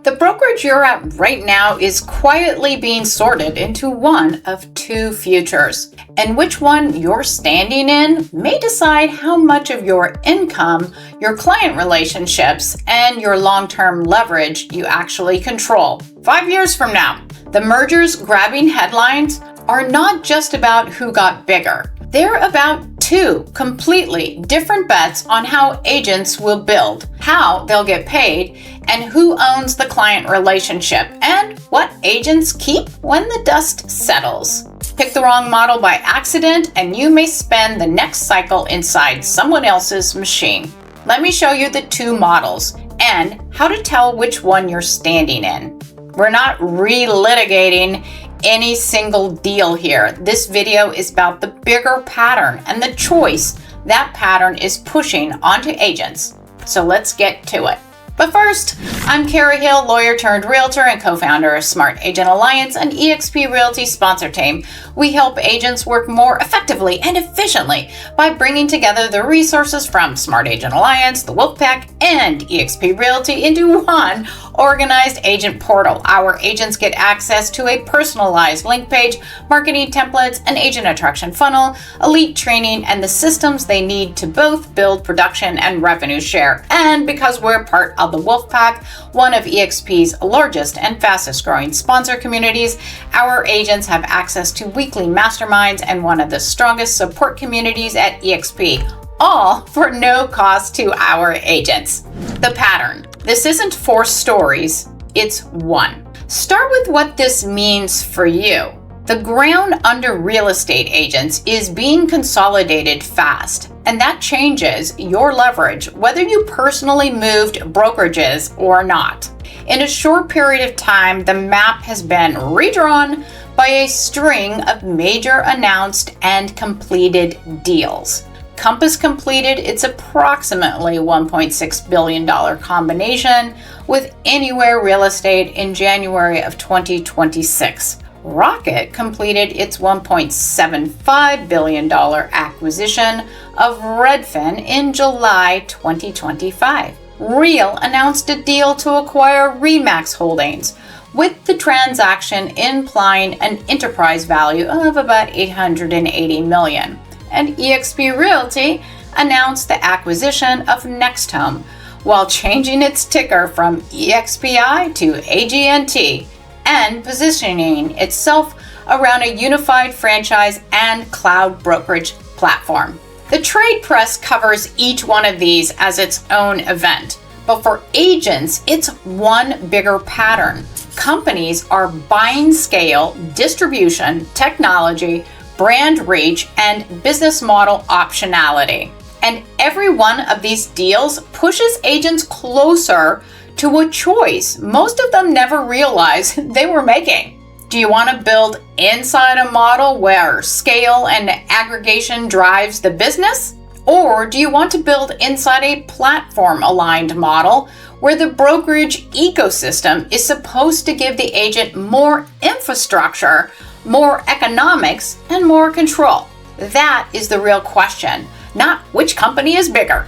The brokerage you're at right now is quietly being sorted into one of two futures, and which one you're standing in may decide how much of your income, your client relationships, and your long-term leverage you actually control. 5 years from now, the mergers grabbing headlines are not just about who got bigger. They're about two completely different bets on how agents will build, how they'll get paid, and who owns the client relationship, and what agents keep when the dust settles. Pick the wrong model by accident, and you may spend the next cycle inside someone else's machine. Let me show you the two models and how to tell which one you're standing in. We're not relitigating any single deal here. This video is about the bigger pattern and the choice that pattern is pushing onto agents. So let's get to it. But first, I'm Carrie Hill, lawyer turned realtor and co-founder of Smart Agent Alliance, an EXP Realty sponsor team. We help agents work more effectively and efficiently by bringing together the resources from Smart Agent Alliance, the Wolfpack, and EXP Realty into one organized agent portal. Our agents get access to a personalized link page, marketing templates, an agent attraction funnel, elite training, and the systems they need to both build production and revenue share. And because we're part of the Wolfpack, one of EXP's largest and fastest growing sponsor communities, our agents have access to weekly masterminds and one of the strongest support communities at EXP, all for no cost to our agents. The pattern. This isn't 4 stories, it's one. Start with what this means for you. The ground under real estate agents is being consolidated fast, and that changes your leverage whether you personally moved brokerages or not. In a short period of time, the map has been redrawn by a string of major announced and completed deals. Compass completed its approximately $1.6 billion combination with Anywhere Real Estate in January of 2026. Rocket completed its $1.75 billion acquisition of Redfin in July 2025. Real announced a deal to acquire Remax Holdings, with the transaction implying an enterprise value of about $880 million. And EXP Realty announced the acquisition of NextHome while changing its ticker from EXPI to AGNT and positioning itself around a unified franchise and cloud brokerage platform. The trade press covers each one of these as its own event, but for agents, it's one bigger pattern. Companies are buying scale, distribution, technology, brand reach, and business model optionality. And every one of these deals pushes agents closer to a choice most of them never realized they were making. Do you want to build inside a model where scale and aggregation drives the business? Or do you want to build inside a platform-aligned model where the brokerage ecosystem is supposed to give the agent more infrastructure, more economics, and more control? That is the real question, not which company is bigger.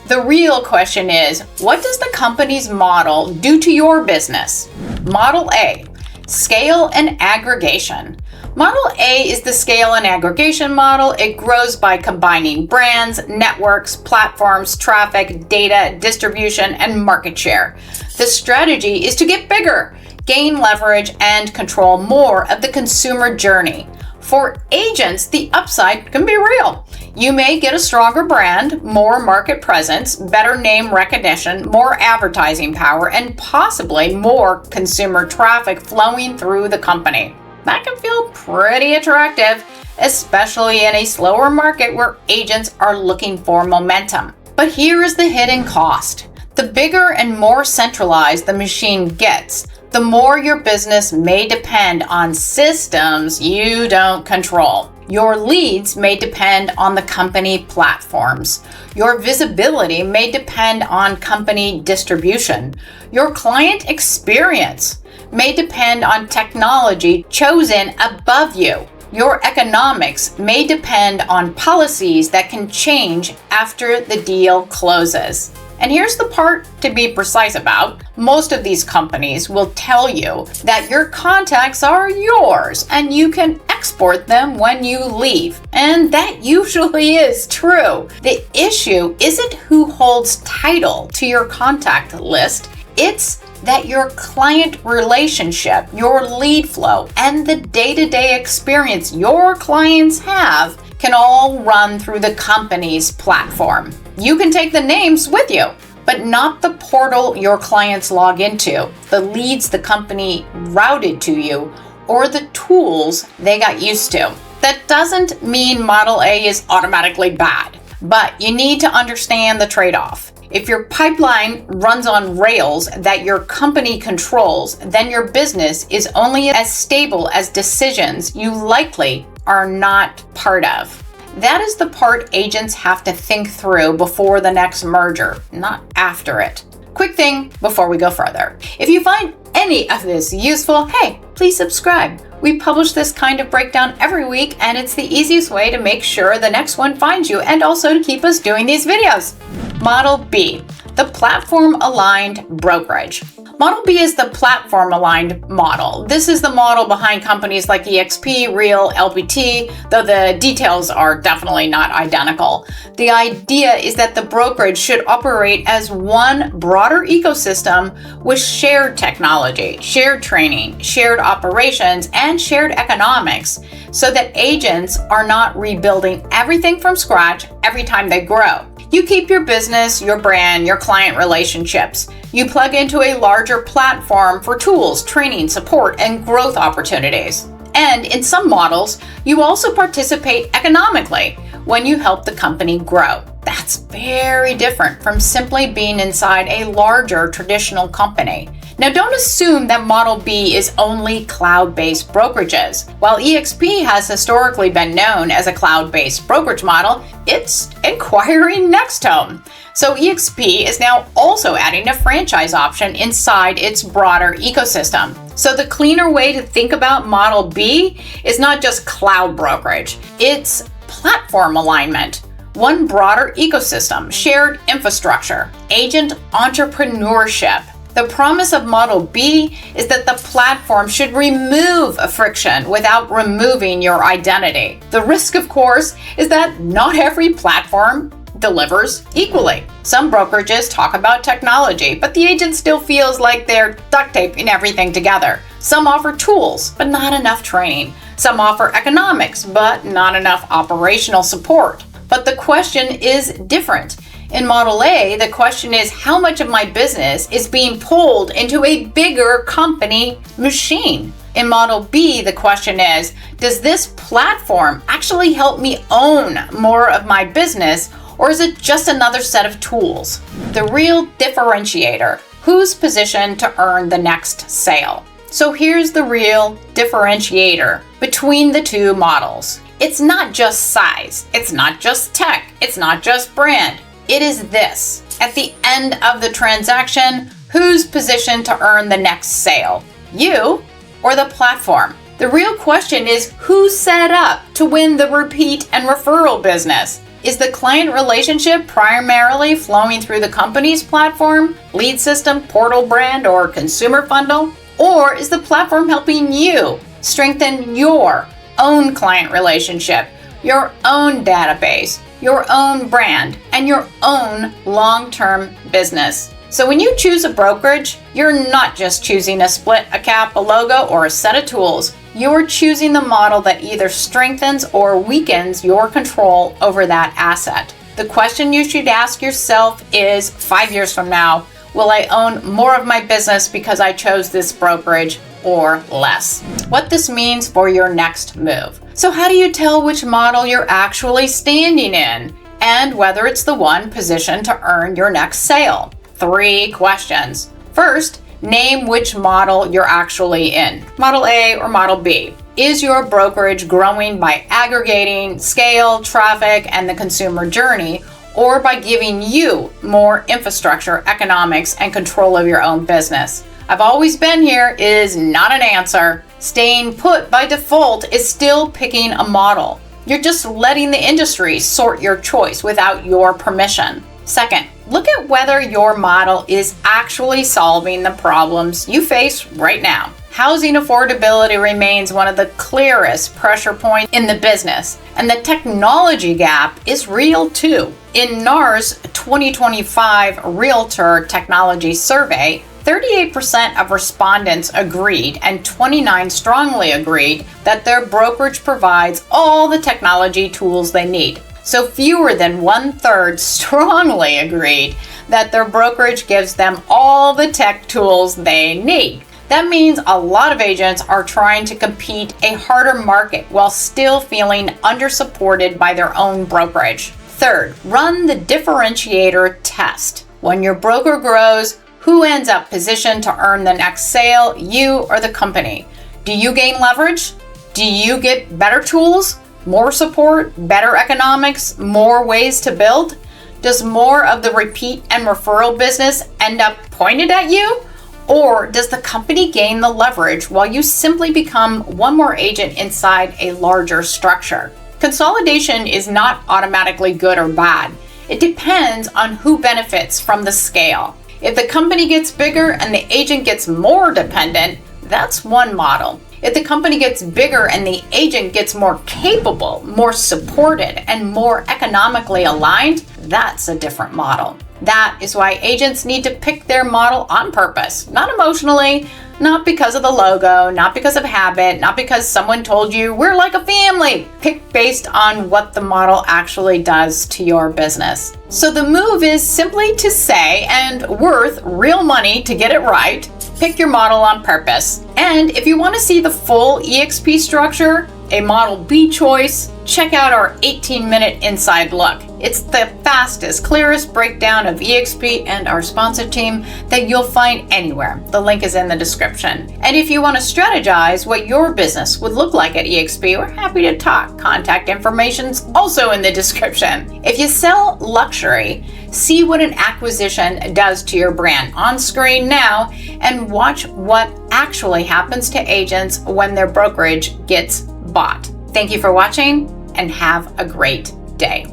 The real question is, what does the company's model do to your business? Model A, scale and aggregation. Model A is the scale and aggregation model. It grows by combining brands, networks, platforms, traffic, data, distribution, and market share. The strategy is to get bigger, gain leverage, and control more of the consumer journey. For agents, the upside can be real. You may get a stronger brand, more market presence, better name recognition, more advertising power, and possibly more consumer traffic flowing through the company. That can feel pretty attractive, especially in a slower market where agents are looking for momentum. But here is the hidden cost. The bigger and more centralized the machine gets, the more your business may depend on systems you don't control. Your leads may depend on the company platforms. Your visibility may depend on company distribution. Your client experience may depend on technology chosen above you. Your economics may depend on policies that can change after the deal closes. And here's the part to be precise about. Most of these companies will tell you that your contacts are yours and you can export them when you leave. And that usually is true. The issue isn't who holds title to your contact list. It's that your client relationship, your lead flow, and the day-to-day experience your clients have can all run through the company's platform. You can take the names with you, but not the portal your clients log into, the leads the company routed to you, or the tools they got used to. That doesn't mean Model A is automatically bad, but you need to understand the trade-off. If your pipeline runs on rails that your company controls, then your business is only as stable as decisions you likely are not part of. That is the part agents have to think through before the next merger, not after it. Quick thing before we go further. If you find any of this useful, hey, please subscribe. We publish this kind of breakdown every week, and it's the easiest way to make sure the next one finds you and also to keep us doing these videos. Model B, the platform-aligned brokerage. Model B is the platform-aligned model. This is the model behind companies like EXPI, Real, LPT, though the details are definitely not identical. The idea is that the brokerage should operate as one broader ecosystem with shared technology, shared training, shared operations, and shared economics, so that agents are not rebuilding everything from scratch every time they grow. You keep your business, your brand, your client relationships. You plug into a larger platform for tools, training, support, and growth opportunities. And in some models, you also participate economically when you help the company grow. That's very different from simply being inside a larger traditional company. Now, don't assume that Model B is only cloud-based brokerages. While EXP has historically been known as a cloud-based brokerage model, it's acquiring NextHome. So EXP is now also adding a franchise option inside its broader ecosystem. So the cleaner way to think about Model B is not just cloud brokerage, it's platform alignment. One broader ecosystem, shared infrastructure, agent entrepreneurship. The promise of Model B is that the platform should remove friction without removing your identity. The risk, of course, is that not every platform delivers equally. Some brokerages talk about technology, but the agent still feels like they're duct taping everything together. Some offer tools, but not enough training. Some offer economics, but not enough operational support. But the question is different. In Model A, the question is how much of my business is being pulled into a bigger company machine? In Model B, the question is, does this platform actually help me own more of my business, or is it just another set of tools? The real differentiator, who's positioned to earn the next sale? So here's the real differentiator between the two models. It's not just size, it's not just tech, it's not just brand. It is this. At the end of the transaction, who's positioned to earn the next sale? You or the platform? The real question is who's set up to win the repeat and referral business? Is the client relationship primarily flowing through the company's platform, lead system, portal brand, or consumer funnel? Or is the platform helping you strengthen your own client relationship, your own database, your own brand, and your own long-term business? So when you choose a brokerage, you're not just choosing a split, a cap, a logo, or a set of tools. You're choosing the model that either strengthens or weakens your control over that asset. The question you should ask yourself is, 5 years from now, will I own more of my business because I chose this brokerage or less? What this means for your next move. So how do you tell which model you're actually standing in and whether it's the one positioned to earn your next sale? 3 questions. First, name which model you're actually in, Model A or Model B. Is your brokerage growing by aggregating scale, traffic, and the consumer journey, or by giving you more infrastructure, economics, and control of your own business? I've always been here is not an answer. Staying put by default is still picking a model. You're just letting the industry sort your choice without your permission. Second, look at whether your model is actually solving the problems you face right now. Housing affordability remains one of the clearest pressure points in the business, and the technology gap is real too. In NAR's 2025 Realtor Technology Survey, 38% of respondents agreed and 29% strongly agreed that their brokerage provides all the technology tools they need. So fewer than 1/3 strongly agreed that their brokerage gives them all the tech tools they need. That means a lot of agents are trying to compete a harder market while still feeling undersupported by their own brokerage. Third, run the differentiator test. When your broker grows, who ends up positioned to earn the next sale, you or the company? Do you gain leverage? Do you get better tools, more support, better economics, more ways to build? Does more of the repeat and referral business end up pointed at you? Or does the company gain the leverage while you simply become one more agent inside a larger structure? Consolidation is not automatically good or bad. It depends on who benefits from the scale. If the company gets bigger and the agent gets more dependent, that's one model. If the company gets bigger and the agent gets more capable, more supported, and more economically aligned, that's a different model. That is why agents need to pick their model on purpose, not emotionally, not because of the logo, not because of habit, not because someone told you we're like a family. Pick based on what the model actually does to your business. So the move is simply to say, and worth real money to get it right, pick your model on purpose. And if you want to see the full EXP structure, a Model B choice, check out our 18-minute inside look. It's the fastest, clearest breakdown of EXP and our sponsor team that you'll find anywhere. The link is in the description. And if you want to strategize what your business would look like at EXP, we're happy to talk. Contact information's also in the description. If you sell luxury, see what an acquisition does to your brand on screen now and watch what actually happens to agents when their brokerage gets bought. Thank you for watching and have a great day.